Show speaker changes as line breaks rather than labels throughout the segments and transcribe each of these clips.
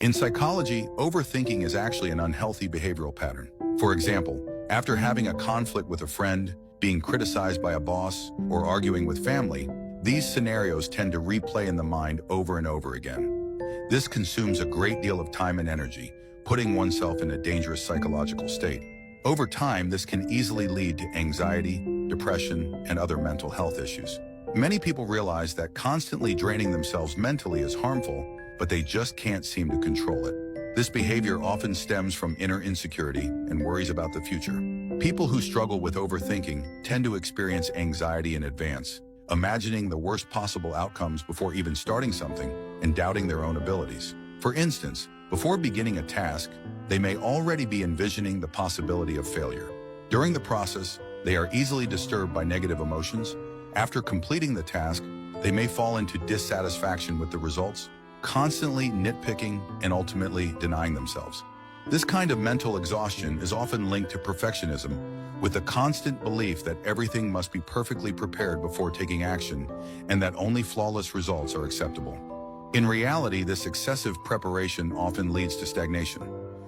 In psychology, overthinking is actually an unhealthy behavioral pattern. For example, after having a conflict with a friend, being criticized by a boss, or arguing with family, these scenarios tend to replay in the mind over and over again. This consumes a great deal of time and energy, putting oneself in a dangerous psychological state. Over time, this can easily lead to anxiety, depression, and other mental health issues. Many people realize that constantly draining themselves mentally is harmful, but they just can't seem to control it. This behavior often stems from inner insecurity and worries about the future. People who struggle with overthinking tend to experience anxiety in advance, imagining the worst possible outcomes before even starting something and doubting their own abilities. For instance, before beginning a task, they may already be envisioning the possibility of failure. During the process, they are easily disturbed by negative emotions. After completing the task, they may fall into dissatisfaction with the results, constantly nitpicking and ultimately denying themselves. This kind of mental exhaustion is often linked to perfectionism, with the constant belief that everything must be perfectly prepared before taking action and that only flawless results are acceptable. In reality, this excessive preparation often leads to stagnation.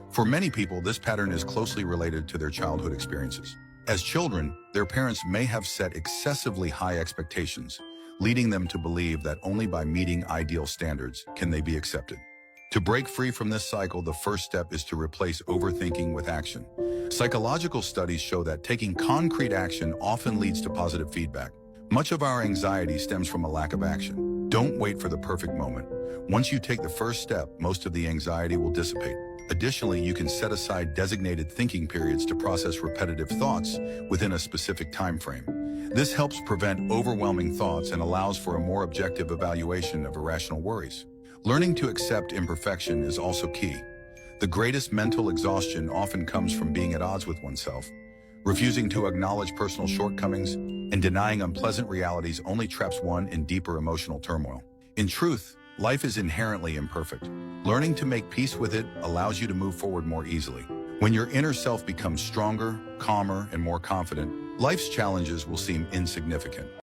For many people, this pattern is closely related to their childhood experiences. As children, their parents may have set excessively high expectations, leading them to believe that only by meeting ideal standards can they be accepted. To break free from this cycle, the first step is to replace overthinking with action. Psychological studies show that taking concrete action often leads to positive feedback. Much of our anxiety stems from a lack of action. Don't wait for the perfect moment. Once you take the first step, most of the anxiety will dissipate. Additionally, you can set aside designated thinking periods to process repetitive thoughts within a specific time frame. This helps prevent overwhelming thoughts and allows for a more objective evaluation of irrational worries. Learning to accept imperfection is also key. The greatest mental exhaustion often comes from being at odds with oneself. Refusing to acknowledge personal shortcomings and denying unpleasant realities only traps one in deeper emotional turmoil. In truth, life is inherently imperfect. Learning to make peace with it allows you to move forward more easily. When your inner self becomes stronger, calmer, and more confident, life's challenges will seem insignificant.